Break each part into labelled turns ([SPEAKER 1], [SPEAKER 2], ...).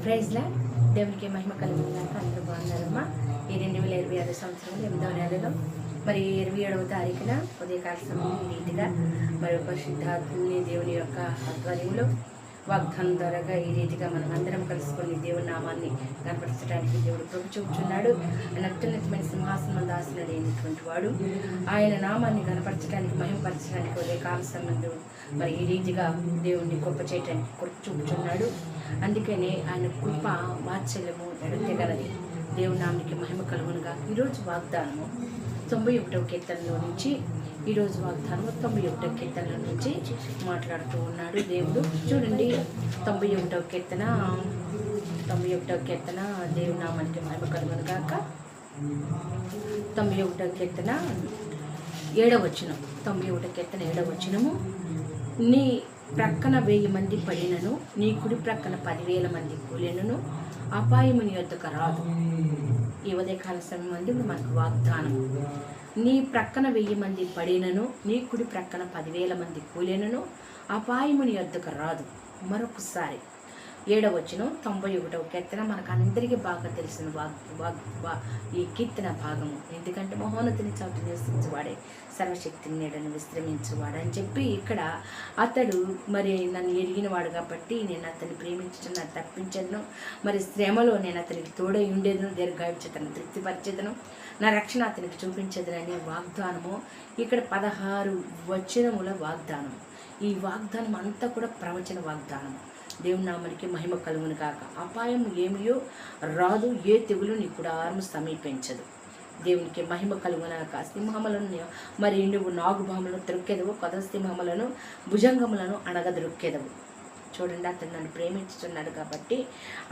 [SPEAKER 1] ప్రైజ్లా దేవునికి మహిమ కలుగుతున్నాక అందరూ బాగున్నారమ్మా. ఈ 2026 సంవత్సరం 8వ నెలలో మరి 27వ తారీఖున ఉదయకాల సమయం ఈ రీతిగా మరి పరిశుద్ధాత్మని దేవుని యొక్క ఆధ్వర్యంలో వాగ్దానం ద్వారాగా ఈ రీతిగా మనం అందరం కలుసుకొని దేవుని నామాన్ని కనపరచడానికి దేవుడు కృప చూపుచున్నాడు. ఆయన అత్యున్నతమైన సింహాసనం దాసినటువంటి వాడు ఆయన నామాన్ని కనపరచడానికి మహిమపరచడానికి ఉదయకాల సమయంలో మరి ఈ రీతిగా దేవుణ్ణి గొప్ప చేయడానికి కృప చూపుచున్నాడు. అందుకనే ఆయన కృప వాత్సల్యము ఎడతెగలది. దేవుని నామానికి మహిమ కలుగునుగా. ఈరోజు వాగ్దానము 91వ కీర్తనలో నుంచి ఈరోజు వాగ్దానము 91వ కీర్తనల నుంచి మాట్లాడుతూ ఉన్నాడు దేవుడు. చూడండి 91వ కీర్తన దేవుని నామానికి మహిమ కలుగునుగాక. 91వ కీర్తన 7వ వచనం. 91వ కీర్తన 7వ వచనము. నీ ప్రక్కన 1000 మంది పడినను, నీ కుడి ప్రక్కన 10,000 మంది కూలినను, అపాయము నీ వద్దకు రాదు. ఈ ఉదయకాల సమయం మంది మనకు వాగ్దానం. నీ ప్రక్కన 1000 మంది పడినను, నీ కుడి ప్రక్కన 10,000 మంది కూలినను, అపాయము నీ వద్దకు రాదు. మరొకసారి 7వ వచనం 91వ కీర్తన మనకు అందరికీ బాగా తెలిసిన ఈ కీర్తన భాగము. ఎందుకంటే మహోన్నతిని చాటు నివసించేవాడే సర్వశక్తిని నీడను విశ్రమించేవాడు అని చెప్పి ఇక్కడ అతడు మరి నన్ను ఎరిగినవాడు కాబట్టి నేను అతన్ని ప్రేమించను, తప్పించను, మరి శ్రమలో నేను అతనికి తోడై ఉండేదను, దీర్ఘాయుష్యతను తృప్తిపరిచేదను, నా రక్షణ అతనికి చూపించేదననే వాగ్దానము. ఇక్కడ 16 వచనముల వాగ్దానం. ఈ వాగ్దానం అంతా కూడా ప్రవచన వాగ్దానం. దేవుని నామానికి మహిమ కలుగును కాక. అపాయం ఏమియో రాదు, ఏ తెగులు నీ గుడారము సమీపించదు. దేవునికి మహిమ కలుగునాక. సింహములను మరి నువ్వు నాగుభాములను త్రొక్కెదవు, కొత్త సింహములను భుజంగములను అణగదొక్కెదవు. చూడండి, అతను నన్ను ప్రేమించుతున్నాడు కాబట్టి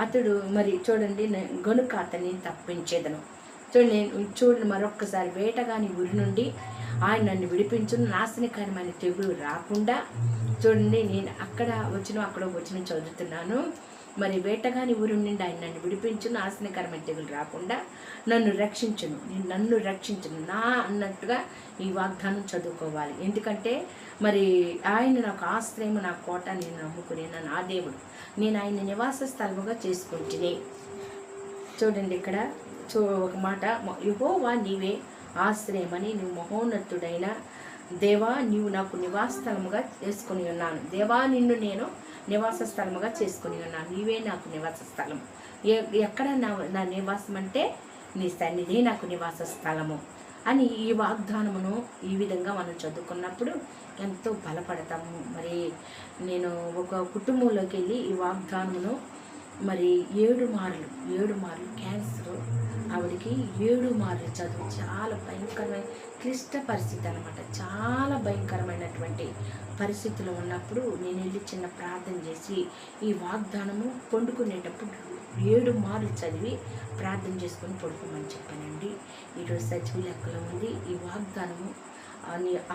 [SPEAKER 1] అతడు మరి చూడండి గనుక అతన్ని తప్పించేదను. చూడండి మరొక్కసారి వేటగాని ఉరి నుండి ఆయన నన్ను విడిపించును, నాశనకరమైన తెగులు రాకుండా. చూడండి, నేను అక్కడ వచ్చిన చదువుతున్నాను. మరి వేటగాని ఊరి నుండి ఆయన నన్ను విడిపించును, నాశనకరమైన తెగులు రాకుండా నన్ను రక్షించును, నన్ను రక్షించును నా అన్నట్టుగా ఈ వాగ్దానం చదువుకోవాలి. ఎందుకంటే మరి ఆయన నాకు ఆశ్రయము, నా కోట, నేను నమ్ముకునే నా దేవుడు, నేను ఆయన నివాస స్థలముగా చేసుకుంటుని. చూడండి ఇక్కడ ఒక మాట, యెహోవా నీవే ఆశ్రయమని, నువ్వు మహోన్నతుడైన దేవా, నీవు నాకు నివాస స్థలముగా చేసుకుని ఉన్నాను. దేవా, నిన్ను నేను నివాస స్థలముగా చేసుకుని ఉన్నాను. నీవే నాకు నివాస స్థలం. ఎక్కడ నా నివాసం అంటే నీ సన్నిధి నాకు నివాస స్థలము అని ఈ వాగ్దానమును ఈ విధంగా మనం చదువుకున్నప్పుడు ఎంతో బలపడతాము. మరి నేను ఒక కుటుంబంలోకి వెళ్ళి ఈ వాగ్దానమును మరి 7 మార్లు క్యాన్సర్, ఆవిడికి 7 మార్లు చదువు, చాలా భయంకరమైన క్లిష్ట పరిస్థితి అనమాట. చాలా భయంకరమైనటువంటి పరిస్థితులు ఉన్నప్పుడు నేను వెళ్ళి చిన్న ప్రార్థన చేసి ఈ వాగ్దానము పండుకునేటప్పుడు 7 మార్లు చదివి ప్రార్థన చేసుకొని పడుకోమని చెప్పానండి. ఈరోజు సజీవ లెక్కలో ఉంది ఈ వాగ్దానము.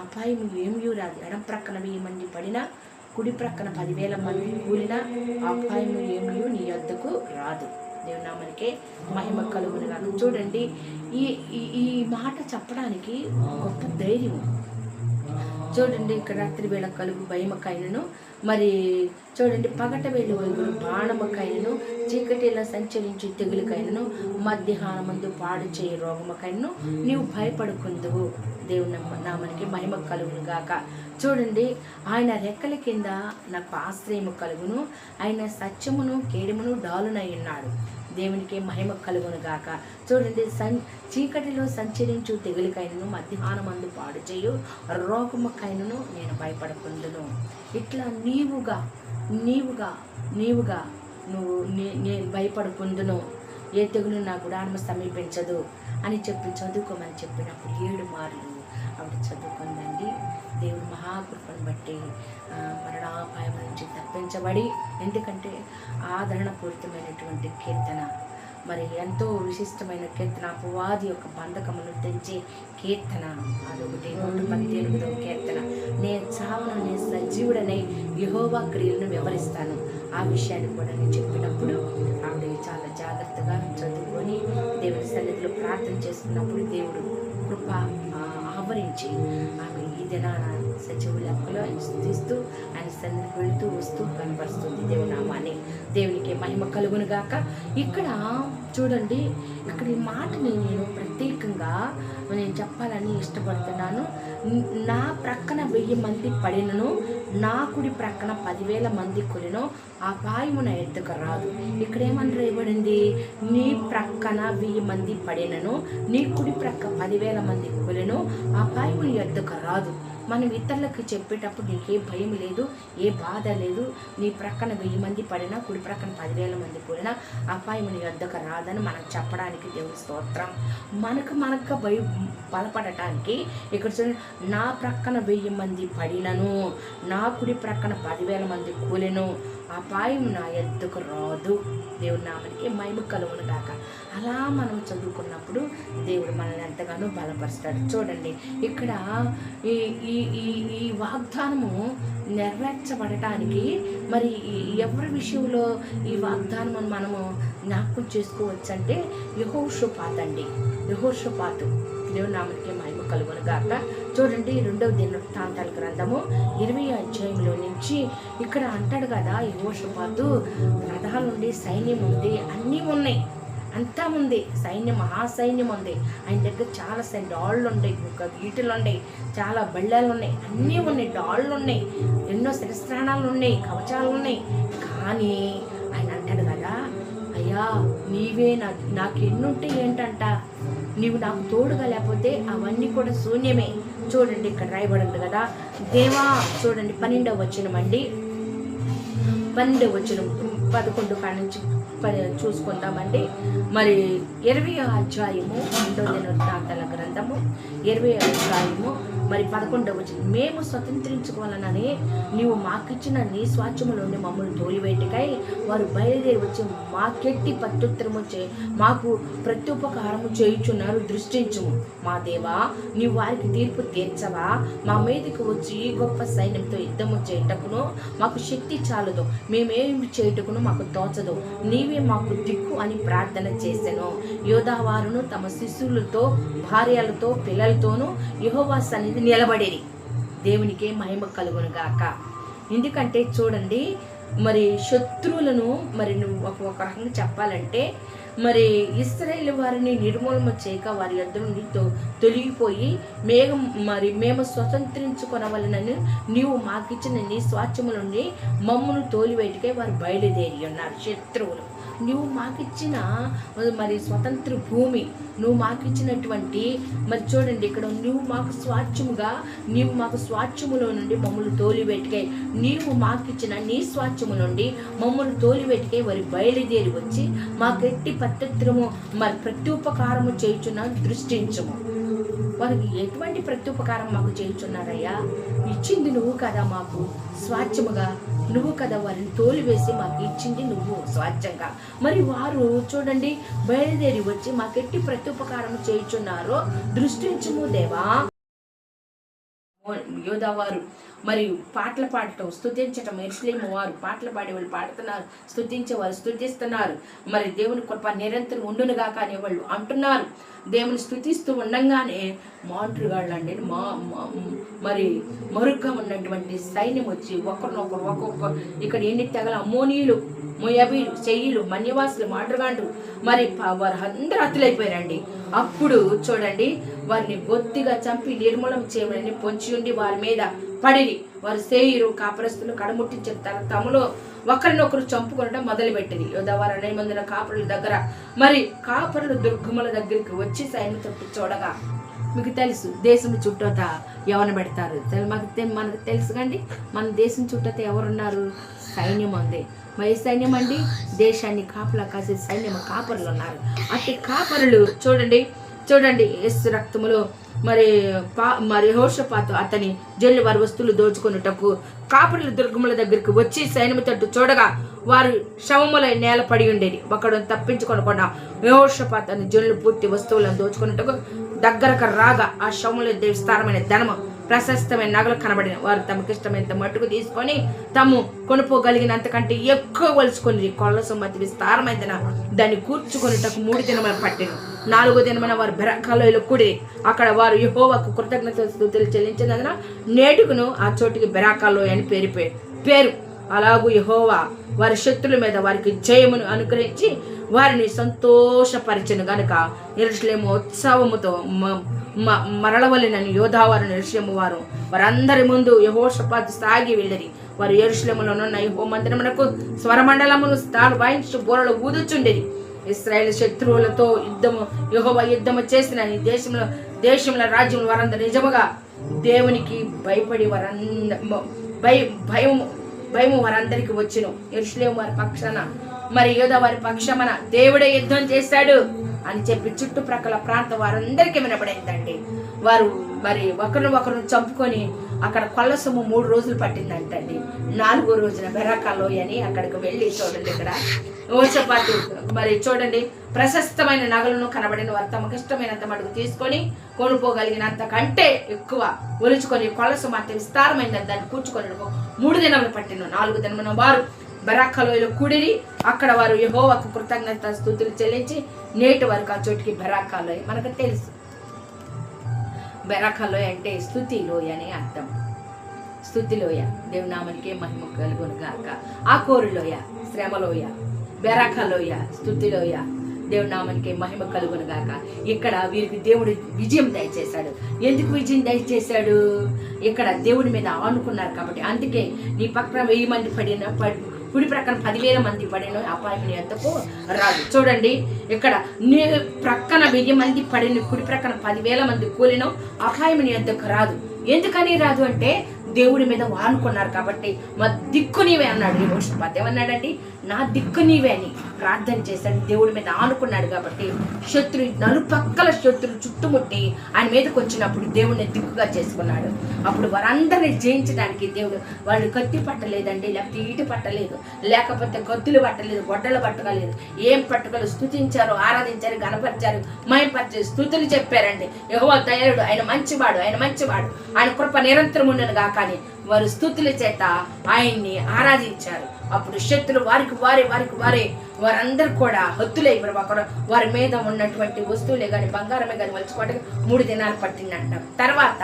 [SPEAKER 1] అపాయం ఏమీ రాదు. ఎడం ప్రక్కన 1000 మంది పడినా, కుడి ప్రక్కన 10,000 మంది కూలినా, అపాయం ఏమీ నీ వద్దకు రాదు. దేవునామానికే మహిమ కలుగునుగా. చూడండి, ఈ మాట చెప్పడానికి గొప్ప ధైర్యం. చూడండి, ఇక్కడ రాత్రి వేళ కలుగు భయమకైనను, మరి చూడండి పగట వేళ వైపును బాణమకైనను, చీకటిలో సంచరించు తెగులకైనను, మధ్యాహ్నమందు పాడు చేయి రోగమకైనను నీవు భయపడుకుందువు. దేవుని నామానికి మహిమ కలుగును గాక. చూడండి, ఆయన రెక్కల కింద నాకు ఆశ్రయము కలుగును, ఆయన సత్యమును కేడమును డాలునై ఉన్నాడు. దేవునికి మహిమ కలుగును గాక. చూడండి, చీకటిలో సంచరించు తెగులకైనను, మధ్యాహ్నమందు పాడు చేయు రోగముకైనను నేను భయపడకుందును. ఇట్లా నీవుగా నువ్వు నేను భయపడకుందును, ఏ తెగులు నా గుడారము సమీపించదు అని చెప్పి చదువుకోమని చెప్పినప్పుడు 7 మార్లు ఆవిడ చదువుకుందండి. దేవుడు మహాకృపను బట్టి మరణాపాయం నుంచి తప్పించబడి, ఎందుకంటే ఆదరణపూరితమైనటువంటి కీర్తన, మరి ఎంతో విశిష్టమైన కీర్తన, అపవాది యొక్క బంధకమును తెంచే కీర్తన. అదొకటి 118వ కీర్తన. నేను చావను, నేను సజీవుడనై యెహోవా క్రియలను వివరిస్తాను. ఆ విషయాన్ని కూడా నేను చెప్పినప్పుడు ఆవిడ చాలా జాగ్రత్తగా చదువుకొని దేవుని సన్నిధిలో ప్రార్థన చేసుకున్నప్పుడు దేవుడు కృప ఆవరించి ఆమె ఈ దినాన సజీవ లెక్కలో ఆయన స్తుతిస్తూ ఆయన సన్నిధికి వెళుతూ వస్తూ కనపరుస్తుంది. దేవునామాన్ని దేవునికి మహిమ కలుగును గాక. ఇక్కడ చూడండి, ఇక్కడ ఈ మాటని నేను ప్రత్యేకంగా నేను చెప్పాలని ఇష్టపడుతున్నాను. నా ప్రక్కన 1000 మంది పడినను, నా కుడి ప్రక్కన 10,000 మంది కొలినో అపాయము నా ఎద్దుకు రాదు. ఇక్కడ ఏమని రాయబడింది? నీ ప్రక్కన 1000 మంది పడినను, నీ కుడి ప్రక్క 10,000 మంది కొలినో అపాయము నీ ఎద్దుకు రాదు. మనం ఇతరులకు చెప్పేటప్పుడు నీకే భయం లేదు, ఏ బాధ లేదు. నీ ప్రక్కన 1000 మంది పడినా, కుడి ప్రక్కన 10,000 మంది పోయినా అపాయం నీ వద్దకు రాదని మనం చెప్పడానికి దేవుని స్తోత్రం. మనకు బలపడటానికి ఇక్కడ చూడండి, నా ప్రక్కన 1000 మంది పడినను, నా కుడి ప్రక్కన 10,000 మంది కూలెను అపాయం నా ఎద్దుకు రాదు. దేవుడి నామానికి మహిమ కలుగును గాక. అలా మనం చదువుకున్నప్పుడు దేవుడు మనల్ని ఎంతగానో బలపరుస్తాడు. చూడండి, ఇక్కడ ఈ వాగ్దానము నెరవేర్చబడటానికి మరి ఎవరి విషయంలో ఈ వాగ్దానం మనము జ్ఞాపకం చేసుకోవచ్చు అంటే యెహోషాపాతు అండి. యెహోషాపాతు, దేవుని నామానికి మహిమ కలుగును గాక. చూడండి, 2వ దినవృత్తాంతాల గ్రంథము 20వ అధ్యాయంలో నుంచి ఇక్కడ అంటాడు కదా, యెహోషాపాతు రథాలుండి, సైన్యం ఉంది, అన్నీ ఉన్నాయి, అంతా ఉంది, సైన్యం, మహాసైన్యం ఉంది. ఆయన దగ్గర చాలా డాళ్ళు ఉన్నాయి, ఈటలు ఉన్నాయి, చాలా బళ్ళాలు ఉన్నాయి, అన్నీ ఉన్నాయి, డాళ్ళు ఉన్నాయి, ఎన్నో శిరస్త్రాణాలు ఉన్నాయి, కవచాలు ఉన్నాయి. కానీ ఆయన అంటాడు కదా, అయ్యా నీవే నాకు ఎన్నుంటే ఏంటంట, నీవు నాకు తోడుగా లేకపోతే అవన్నీ కూడా శూన్యమే. చూడండి, ఇక్కడ రాయబడింది కదా, దేవా, చూడండి 12వ వచనం అండి, 12వ వచనం 11 కాడ నుంచి చూసుకుందామండి. మరి 20వ అధ్యాయము 2వ దినవృత్తాంతాల గ్రంథము 20వ అధ్యాయము మరి 11వ వచనం, మేము స్వతంత్రించుకోవాలనని నీవు మాకిచ్చిన నీ స్వాచ్ఛము నుండి మమ్మల్ని తోలివేటికై వారు బయలుదేరి వచ్చి మాకెట్టి ప్రత్యుత్తరము మాకు ప్రత్యుపకారము చేయుచున్నారు, దృష్టించుము. మా దేవా, నీవు వారికి తీర్పు తీర్చవా? మా మీదకి వచ్చి గొప్ప సైన్యంతో యుద్ధము చేయటకును మాకు శక్తి చాలదు, మేమేమి చేయటకును మాకు తోచదు, నీవే మాకు దిక్కు అని ప్రార్థన చేసెను. యోధావారును తమ శిశువులతో, భార్యలతో, పిల్లలతోనూ యెహోవా సన్నిధి నిలబడేది. దేవునికి మహిమ కలుగును గాక. ఎందుకంటే చూడండి, మరి శత్రువులను మరి నువ్వు ఒక రకంగా చెప్పాలంటే మరి ఇశ్రాయేలు వారిని నిర్మూలన చేయక వారి యొద్ద నుండి తొలగిపోయి మేము స్వతంత్రించుకొనవలనని నీవు మాకిచ్చిన నీ స్వాచ్ఛము నుండి మమ్మును తోలివేటికై వారు బయలుదేరి ఉన్నారు. శత్రువులు, నువ్వు మాకిచ్చిన మరి స్వతంత్ర భూమి, నువ్వు మాకిచ్చినటువంటి మరి చూడండి, ఇక్కడ నువ్వు మాకు స్వాచ్ఛముగా, నీవు మాకు స్వాచ్ఛములో నుండి మమ్మల్ని తోలివేటికై, నీవు మాకిచ్చిన నీ స్వాచ్ఛము నుండి మమ్మల్ని తోలివేటికై వారి బయలుదేరి వచ్చి మాకెట్టి ప్రత్యుత్తరము మరి ప్రత్యుపకారము చేయుచున్న దృష్టించము. వారికి ఎటువంటి ప్రత్యుపకారం మాకు చేయుచున్నారయ్యా? ఇచ్చింది నువ్వు కదా మాకు స్వాచ్ఛముగా, నువ్వు కదా వారిని తోలివేసి మాకు ఇచ్చింది నువ్వు స్వాచ్ఛంగా. మరి వారు చూడండి బయలుదేరి వచ్చి మాకెట్టి ప్రత్యుపకారం చేయుచున్నారో దృష్టించుము దేవా. యోధావారు మరి పాటలు పాడటం, స్తుతించటం, యెరూషలేము వారు పాటలు పాడే వాళ్ళు పాడుతున్నారు, స్తుతించేవారు స్తుతిస్తున్నారు. మరి దేవుని కృప నిరంతరం ఉండునుగాక అనే వాళ్ళు అంటున్నారు. దేవుని స్తుతిస్తూ ఉండగానే మాంట్రుగాళ్ళు అండి మరి మరుగ్గా ఉన్నటువంటి సైన్యం వచ్చి ఒకరినొకరు ఒక్కొక్కరు, ఇక్కడ ఎన్ని తెగల అమ్మోనీయులు, మొయాబీలు, చెయ్యిలు, మన్యవాసులు, మాటగాండ్రు మరి వారు అందరూ హతులైపోయారండి. అప్పుడు చూడండి, వారిని బొత్తిగా చంపి నిర్మూలన చేయమని పొంచి ఉండి వారి మీద పడిరి. వారు సేయిరు కాపరస్తులు కడముట్టించిన తమలో ఒకరినొకరు చంపుకొనడం మొదలుపెట్టింది. యోధావారు 2 మంది కాపరుల దగ్గర మరి కాపరులు దుర్గముల దగ్గరికి వచ్చి సైన్యం తప్పు చూడగా, మీకు తెలుసు దేశం చుట్టూత ఎవరిని పెడతారు, మనకు తెలుసు కండి, మన దేశం చుట్టూత ఎవరున్నారు? సైన్యం ఉంది. మరి సైన్యం అండి, దేశాన్ని కాపలా కాసే సైన్యం, కాపరులు ఉన్నారు. అట్టి కాపరులు చూడండి యేసు రక్తములో మరి యెహోషాపాతు అతని జల్లి వారి వస్తువులు దోచుకొనుటకు కాపరుల దుర్గముల దగ్గరికి వచ్చి సైన్యము తట్టు చూడగా వారు శవముల నేల పడి ఉండేది. ఒకడు తప్పించుకొనకుండా యెహోషాపాతు అని జల్లు పూర్తి వస్తువులను దోచుకొనుటకు దగ్గరకు రాగా ఆ శవముల విస్తారమైన ధనము, ప్రశస్తమైన నగలు కనబడిన. వారు తమకిష్టమైనంత మట్టుకు తీసుకొని తాము కొనుక్కోగలిగినంతకంటే ఎక్కువ వలుచుకొని కొల్ల సొమ్మతి విస్తారమైన దాన్ని కూర్చుకొనుటకు 3 దినములు పట్టిన. 4వ దినమున వారు బెరాకాలోయలో కూడి అక్కడ వారు యెహోవాకు కృతజ్ఞత స్తుతులు చెల్లించినందున నేటికును ఆ చోటికి బెరాకాలోయ అని పేరు. అలాగూ యెహోవా వారి శత్రుల మీద వారికి జయమును అనుగ్రహించి వారిని సంతోషపరిచెను గనుక యెరూషలేము ఉత్సవముతో మరలవలెనని యోధావారు యెరూషలేము వారందరి ముందు యెహోషాపాతు సాగి వెళ్ళిరి. వారు యెరూషలేములోనున్న యెహోవా మందిరమునకు స్వరమండలమును తాను వాయించు బోరలు ఊదుచుండిరి. ఇశ్రాయేలు శత్రువులతో యెహోవా యుద్ధము చేసిన ఈ దేశంలో రాజ్యం వారందరూ నిజముగా దేవునికి భయపడి భయము వారందరికి వచ్చును. యెరూషలేము వారి పక్షాన మరి యోధా వారి పక్షమన దేవుడే యుద్ధం చేశాడు అని చెప్పి చుట్టుప్రక్కల ప్రాంతం వారందరికీ వినపడిందండి. వారు మరి ఒకరిని చంపుకొని అక్కడ కొల్లసము 3 రోజులు పట్టిందంటండి. 4వ రోజున బెరాకాలోయ అని అక్కడికి వెళ్ళి చూడండి, ఇక్కడ యెహోషాపాతు మరి చూడండి ప్రశస్తమైన నగలను కనబడిన వారు తమకు ఇష్టమైనంత మటుకు తీసుకొని కొనుక్కోగలిగినంత కంటే ఎక్కువ ఒలుచుకొని కొల్లసము అంత విస్తారమైన దాన్ని కూర్చుకొని 3 దినములు పట్టిన. 4వ దినమున వారు బెరాకాలోయలో కూడిరి. అక్కడ వారు యెహోవాకు కృతజ్ఞత స్తుతులు చెల్లించి నేటి వరకు ఆ చోటికి బెరాకాలోయ మనకు తెలుసు. బెరాకాలోయ అంటే స్తుతి లోయ అని అర్థం. స్తుతిలోయ, దేవునామానికే మహిమ కలుగును గాక. ఆ కోరులోయ శ్రమలోయ, బెరాకాలోయ స్తుతిలోయ, దేవునామానికే మహిమ కలుగును గాక. ఇక్కడ వీరికి దేవుడు విజయం దయచేశాడు. ఎందుకు విజయం దయచేశాడు? ఇక్కడ దేవుడి మీద ఆనుకున్నారు కాబట్టి. అందుకే నీ పక్కన 1000 మంది పడిన కుడి ప్రక్కన 10,000 మంది పడిన అపాయం నీ వద్దకు రాదు. చూడండి, ఇక్కడ నీ ప్రక్కన 1000 మంది పడిన కుడి ప్రక్కన 10,000 మంది కూలిన అపాయం నీ వద్దకు రాదు. ఎందుకని రాదు అంటే దేవుడి మీద వానుకున్నారు కాబట్టి. మా దిక్కు నీవే అన్నాడు యెహోషాపాతు. ఏమన్నాడండి? నా దిక్కు నీవే అని ప్రార్థన చేశాడు. దేవుడి మీద ఆనుకున్నాడు కాబట్టి నలుపక్కల శత్రులు చుట్టుముట్టి ఆయన మీదకి వచ్చినప్పుడు దేవుడిని దిక్కుగా చేసుకున్నాడు. అప్పుడు వారందరినీ జయించడానికి దేవుడు వాళ్ళు కత్తి పట్టలేదండి, లేకపోతే ఈటి పట్టలేదు, లేకపోతే కత్తులు పట్టలేదు, గొడ్డలు పట్టగలేదు, ఏం పట్టుకలు స్తుతించారు, ఆరాధించారు, గణపరిచారు, మహిమపరిచారు, స్తుతులు చెప్పారండి. యెహోవా దయాళుడు, ఆయన మంచివాడు, ఆయన కృప నిరంతరం ఉండను గాక అని వారు స్తుతుల చేత ఆయన్ని ఆరాధించారు. అప్పుడు శత్రులు వారందరూ కూడా హత్తులై వారి మీద ఉన్నటువంటి వస్తువులే కానీ బంగారమే కానీ వలుచుకోవడానికి 3 దినాలు పట్టిందంట. తర్వాత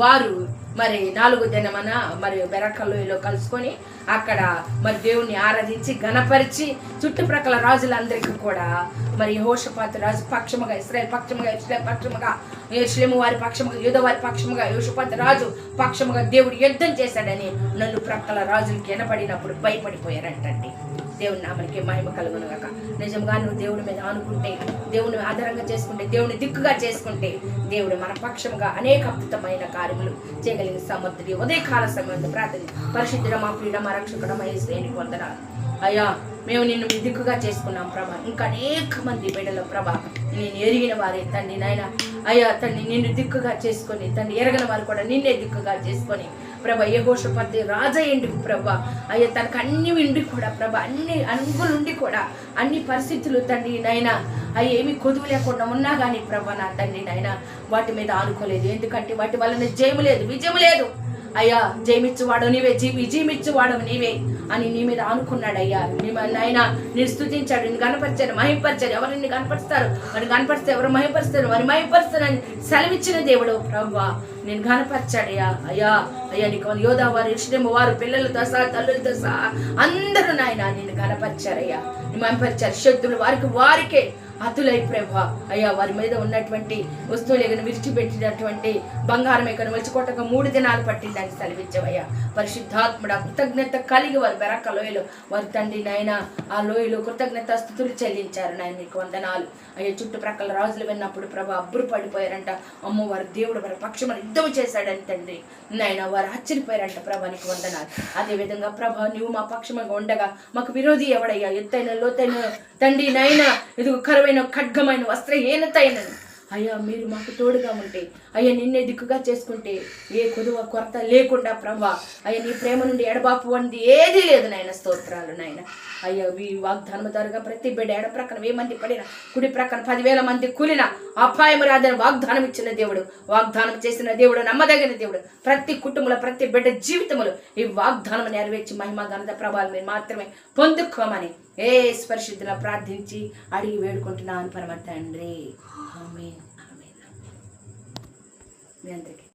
[SPEAKER 1] వారు మరి 4వ దినమన మరి బెరాకాలోయలో కలుసుకొని అక్కడ మరి దేవుణ్ణి ఆరాధించి గణపరిచి చుట్టుప్రక్కల రాజులందరికీ కూడా మరి యెహోషాపాతు రాజు పక్షముగా, ఇశ్రాయేల్ పక్షముగా, యెరూషలేము వారి పక్షముగా, యూదా వారి పక్షముగా, యెహోషాపాతు రాజు పక్షముగా దేవుడు యుద్ధం చేశాడని ప్రక్కల రాజులకి వినపడినప్పుడు భయపడిపోయారంటండి. దేవుని నామానికి మహిమ కలుగును గాక. నిజంగా నువ్వు దేవుడి మీద ఆనుకుంటే, దేవుని ఆధారంగా చేసుకుంటే, దేవుని దిక్కుగా చేసుకుంటే దేవుడు మన పక్షముగా అనేక అద్భుతమైన కార్యములు చేయగలిగిన సమర్థుడి. ఉదయకాల సమయంలో ప్రార్థన, పరిశుద్ధుడ మా ప్రియుడ మా రక్షకుడ మా యేసుని వందనాలు అయ్యా. మేము నిన్ను మీ దిక్కుగా చేసుకున్నాం ప్రభా. ఇంకా అనేక మంది బిడ్డల ప్రభా నేను ఎరిగిన వారే తండ్రి నాయన అయ్యా తండ్రి నిన్ను దిక్కుగా చేసుకొని, తండ్రి ఎరగని వారు కూడా నిన్నే దిక్కుగా చేసుకొని ప్రభా యెహోషాపాతు రాజయ్యండి ప్రభా. అయ్యా తనకు అన్ని ఉండి కూడా ప్రభా, అన్ని అనుగులుండి కూడా అన్ని పరిస్థితులు తండ్రి నాయన అయ్యి ఏమి కొదువు లేకుండా ఉన్నా కానీ ప్రభా నా తండ్రి నాయన వాటి మీద ఆనుకోలేదు. ఎందుకంటే వాటి వలన జయము లేదు, విజయం లేదు. అయ్యా జయమిచ్చువాడు నీవే, విజయమిచ్చువాడు నీవే అని నీ మీద ఆనుకున్నాడు. అయ్యా నాయన నేను స్తుతించాడు, నేను కనపరిచాడు, మహిమపరిచాడు. ఎవరు నిన్ను కనపరుస్తారు, వారిని కనపరిస్తే ఎవరు మహిమపరుస్తారు, వారిని మహిమపరుస్తారని సెలవిచ్చిన దేవుడు ప్రభువా నేను కనపరిచాడయ్యా. అయ్యా నీకు యోధా వారు, యెరూషలేము వారు పిల్లలతో సహా తల్లులతో సహా అందరూ నాయన నిన్ను కనపరిచారయ్యా, నేను మహిమపరిచారు. శత్రులు వారికే అతులై ప్రభా అయ్యా వారి మీద ఉన్నటువంటి వస్తువులు ఎగను విడిచిపెట్టినటువంటి బంగారం ఎగను మలుచుకోవటం 3 దినాలు పట్టిందని సెలవిచ్చావయ్యా. పరిశుద్ధాత్ముడ కృతజ్ఞత కలిగి వారు బెరాకాలోయలో వారి తండ్రి నాయన ఆ లోయలో కృతజ్ఞత స్తుతులు చెల్లించారు. నాయన నీకు వందనాలు అయ్యా. చుట్టుప్రక్కల రాజులు విన్నప్పుడు ప్రభా అబ్బురు పడిపోయారంట. అమ్మో వారి దేవుడు వారి పక్షమున యుద్ధం చేశాడని తండ్రి నాయన వారు ఆశ్చర్యపోయారంట. ప్రభా నీకు వందనాలు. అదేవిధంగా ప్రభా నువ్వు మా పక్షముగా ఉండగా మాకు విరోధి ఎవడయ్యా? ఎత్తైన లోతైన తండ్రి నాయన ఇది కరువైన ఖడ్గమైన వస్త్రహీనతైనను అయ్యా మీరు మాకు తోడుగా ఉంటే, అయ్యా నిన్నే దిక్కుగా చేసుకుంటే ఏ కొదువ కొరత లేకుండా ప్రభా అయ్యా నీ ప్రేమ నుండి ఎడబాపు వంటి ఏదీ లేదు నాయన. స్తోత్రాలు నాయన. అయ్యా ఈ వాగ్దానం ద్వారా ప్రతి బిడ్డ ఎడ ప్రక్కన 1000 మంది పడిన, కుడి ప్రక్కన 10,000 మంది కూలిన అపాయం రాదని వాగ్దానం ఇచ్చిన దేవుడు, వాగ్దానం చేసిన దేవుడు, నమ్మదగిన దేవుడు. ప్రతి కుటుంబంలో ప్రతి బిడ్డ జీవితంలో ఈ వాగ్దానం నెరవేర్చి మహిమ ఘనత ప్రభావం మీరు మాత్రమే పొందుకోమని యేసు పరిశుద్ధుల ప్రార్థించి అడిగి వేడుకుంటున్నాను పరమ తండ్రి. ఆమేన్. మీ అందరికీ